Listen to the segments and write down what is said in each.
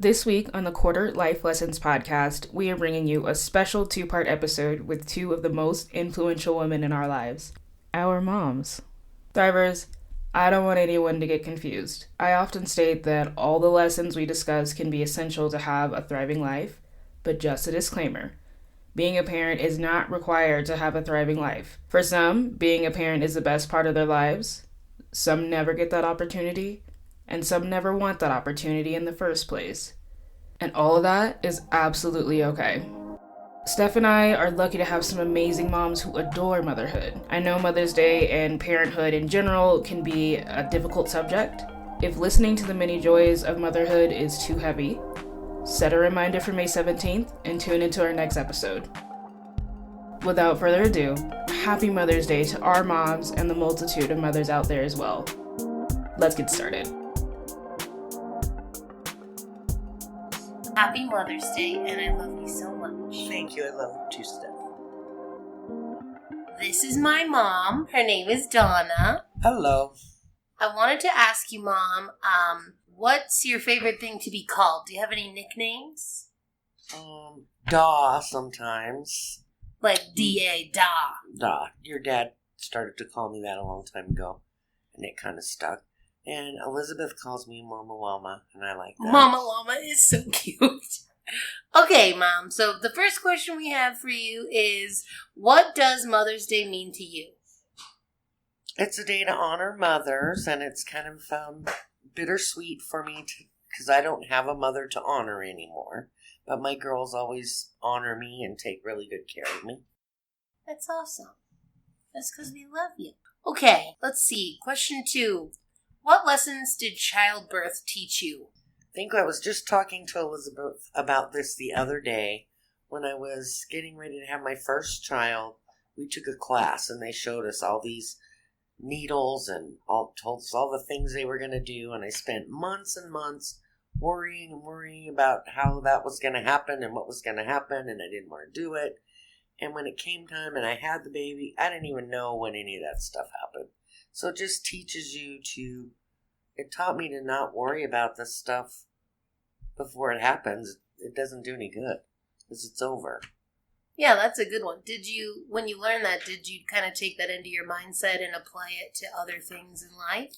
This week on the Quarter Life Lessons podcast, we are bringing you a special two-part episode with two of the most influential women in our lives, our moms. Thrivers, I don't want anyone to get confused. I often state that all the lessons we discuss can be essential to have a thriving life, but just a disclaimer. Being a parent is not required to have a thriving life. For some, being a parent is the best part of their lives. Some never get that opportunity, and some never want that opportunity in the first place. And all of that is absolutely okay. Steph and I are lucky to have some amazing moms who adore motherhood. I know Mother's Day and parenthood in general can be a difficult subject. If listening to the many joys of motherhood is too heavy, set a reminder for May 17th and tune into our next episode. Without further ado, happy Mother's Day to our moms and the multitude of mothers out there as well. Let's get started. Happy Mother's Day, and I love you so much. Thank you. I love you too, Steph. This is my mom. Her name is Donna. Hello. I wanted to ask you, Mom, what's your favorite thing to be called? Do you have any nicknames? Daw sometimes. Like D-A, Da. Daw. Your dad started to call me that a long time ago, and it kind of stuck. And Elizabeth calls me Mama Llama, and I like that. Mama Llama is so cute. Okay, Mom, so the first question we have for you is, what does Mother's Day mean to you? It's a day to honor mothers, and it's kind of bittersweet for me because I don't have a mother to honor anymore. But my girls always honor me and take really good care of me. That's awesome. That's because we love you. Okay, let's see. Question 2. What lessons did childbirth teach you? I think I was just talking to Elizabeth about this the other day. When I was getting ready to have my first child, we took a class and they showed us all these needles and told us all the things they were going to do. And I spent months and months worrying about how that was going to happen and what was going to happen. And I didn't want to do it. And when it came time and I had the baby, I didn't even know when any of that stuff happened. So it just teaches you it taught me to not worry about this stuff before it happens. It doesn't do any good because it's over. Yeah, that's a good one. When you learned that, did you kind of take that into your mindset and apply it to other things in life?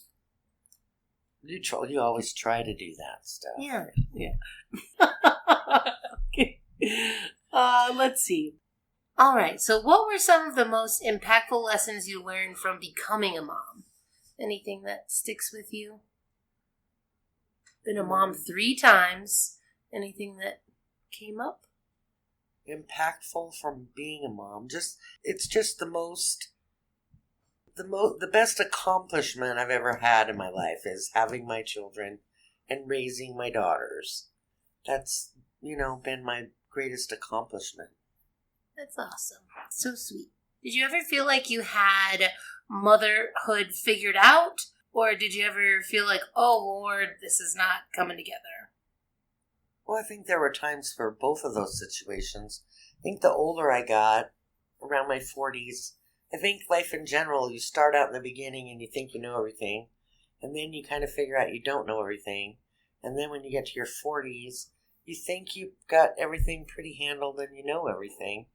You always try to do that stuff. Yeah. Okay. Let's see. All right, so what were some of the most impactful lessons you learned from becoming a mom? Anything that sticks with you? Been a mom 3 times. Anything that came up? Impactful from being a mom. It's just the best accomplishment I've ever had in my life is having my children and raising my daughters. That's, been my greatest accomplishment. That's awesome. So sweet. Did you ever feel like you had motherhood figured out? Or did you ever feel like, oh, Lord, this is not coming together? Well, I think there were times for both of those situations. I think the older I got, around my 40s, I think life in general, you start out in the beginning and you think you know everything. And then you kind of figure out you don't know everything. And then when you get to your 40s, you think you've got everything pretty handled and you know everything.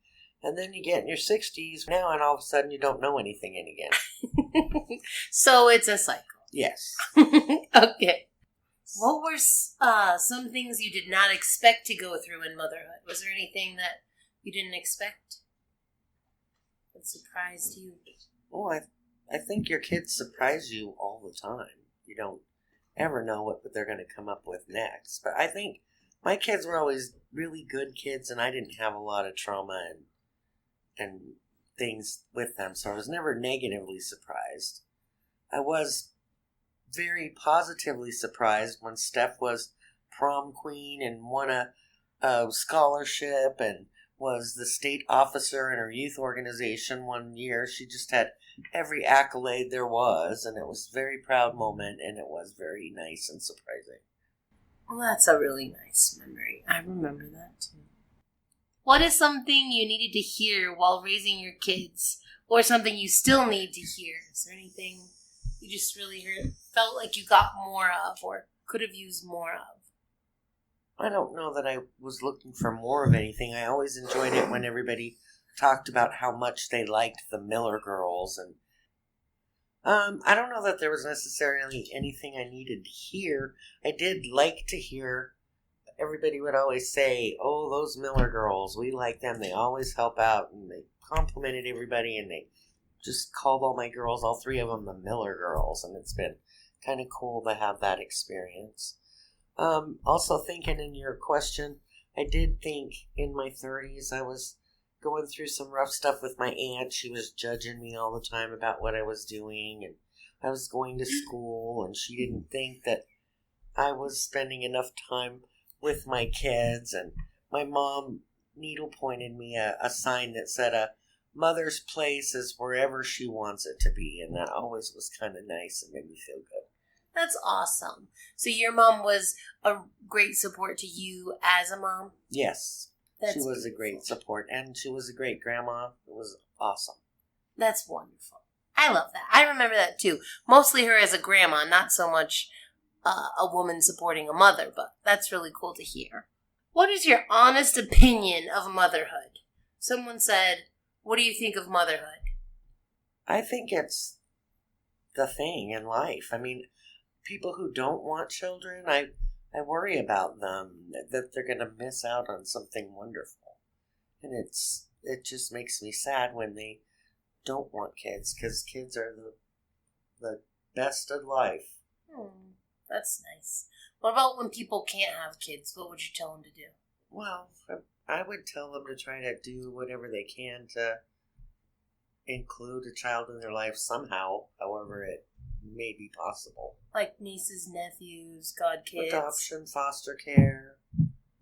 And then you get in your 60s now, and all of a sudden you don't know anything again. So it's a cycle. Yes. Okay. What were some things you did not expect to go through in motherhood? Was there anything that you didn't expect that surprised you? Well, I think your kids surprise you all the time. You don't ever know what they're going to come up with next. But I think my kids were always really good kids, and I didn't have a lot of trauma and things with them, so I was never negatively surprised. I was very positively surprised when Steph was prom queen and won a scholarship and was the state officer in her youth organization one year. She just had every accolade there was, and it was a very proud moment, and it was very nice and surprising. Well, that's a really nice memory. I remember that too. What is something you needed to hear while raising your kids, or something you still need to hear? Is there anything you just really felt like you got more of, or could have used more of? I don't know that I was looking for more of anything. I always enjoyed it when everybody talked about how much they liked the Miller girls. And I don't know that there was necessarily anything I needed to hear. I did like to hear, everybody would always say, oh, those Miller girls, we like them. They always help out. And they complimented everybody, and they just called all my girls, all three of them, the Miller girls. And it's been kind of cool to have that experience. Also thinking in your question, I did think in my 30s I was going through some rough stuff with my aunt. She was judging me all the time about what I was doing, and I was going to school, and she didn't think that I was spending enough time with my kids. And my mom needle pointed me a sign that said a mother's place is wherever she wants it to be, and that always was kind of nice and made me feel good. That's awesome. So your mom was a great support to you as a mom? Yes. That's she was beautiful. a great support, and she was a great grandma. It was awesome. That's wonderful. I love that. I remember that too. Mostly her as a grandma, not so much a woman supporting a mother, but that's really cool to hear. What is your honest opinion of motherhood? Someone said, what do you think of motherhood? I think it's the thing in life. I mean, people who don't want children, I worry about them, that they're going to miss out on something wonderful. And it just makes me sad when they don't want kids, because kids are the best of life. That's nice. What about when people can't have kids? What would you tell them to do? Well, I would tell them to try to do whatever they can to include a child in their life somehow, however it may be possible. Like nieces, nephews, godkids. Adoption, foster care,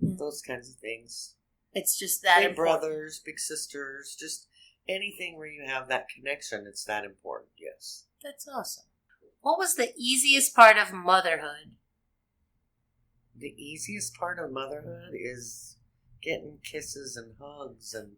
those kinds of things. It's just that Big important. brothers, big sisters, just anything where you have that connection, it's that important, yes. That's awesome. What was the easiest part of motherhood? The easiest part of motherhood is getting kisses and hugs, and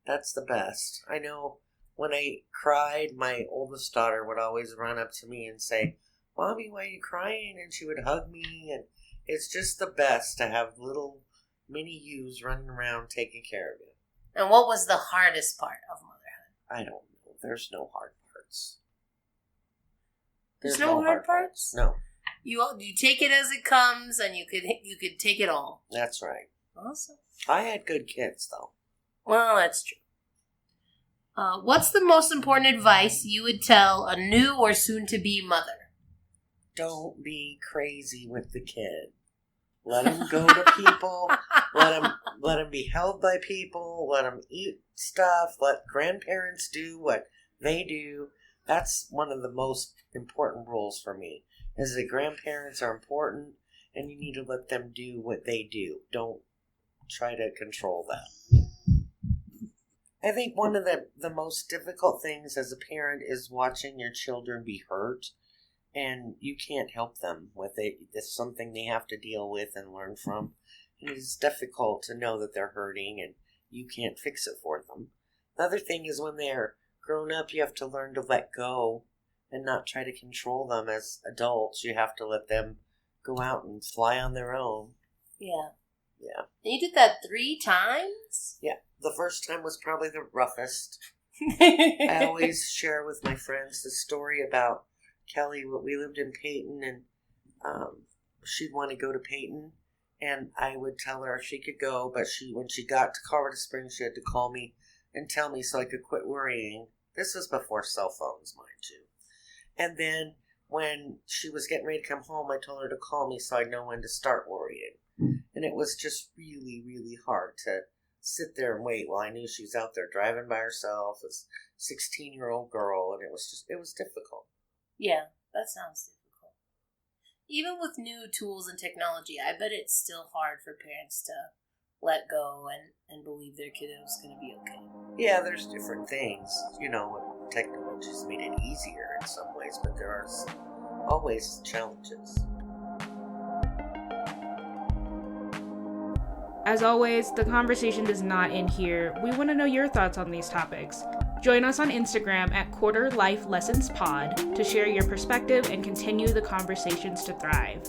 that's the best. I know when I cried, my oldest daughter would always run up to me and say, Mommy, why are you crying? And she would hug me, and it's just the best to have little mini yous running around taking care of you. And what was the hardest part of motherhood? I don't know. There's no hard parts. There's no hard parts? No. You take it as it comes, and you could take it all. That's right. Awesome. I had good kids, though. Well, that's true. What's the most important advice you would tell a new or soon-to-be mother? Don't be crazy with the kid. Let him go to people. Let him be held by people. Let him eat stuff. Let grandparents do what they do. That's one of the most important rules for me, is that grandparents are important, and you need to let them do what they do. Don't try to control them. I think one of the most difficult things as a parent is watching your children be hurt, and you can't help them with it. It's something they have to deal with and learn from. And it's difficult to know that they're hurting, and you can't fix it for them. The other thing is when they're grown up, you have to learn to let go and not try to control them as adults. You have to let them go out and fly on their own. Yeah. Yeah. And you did that 3 times? Yeah. The first time was probably the roughest. I always share with my friends the story about Kelly. We lived in Peyton, and she'd want to go to Peyton, and I would tell her she could go, but when she got to Colorado Springs, she had to call me and tell me so I could quit worrying. This was before cell phones, mind you. And then when she was getting ready to come home, I told her to call me so I'd know when to start worrying. And it was just really, really hard to sit there and wait while I knew she was out there driving by herself as a 16-year-old girl, and it was difficult. Yeah, that sounds difficult. Even with new tools and technology, I bet it's still hard for parents to let go and believe their kiddo's going to be okay. Yeah, there's different things. Technology's made it easier in some ways, but there are always challenges. As always, the conversation does not end here. We want to know your thoughts on these topics. Join us on Instagram at quarterlifepod to share your perspective and continue the conversations to thrive.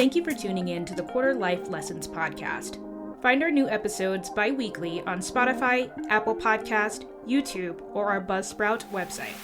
Thank you for tuning in to the Quarter Life Lessons podcast. Find our new episodes bi-weekly on Spotify, Apple Podcast, YouTube, or our Buzzsprout website.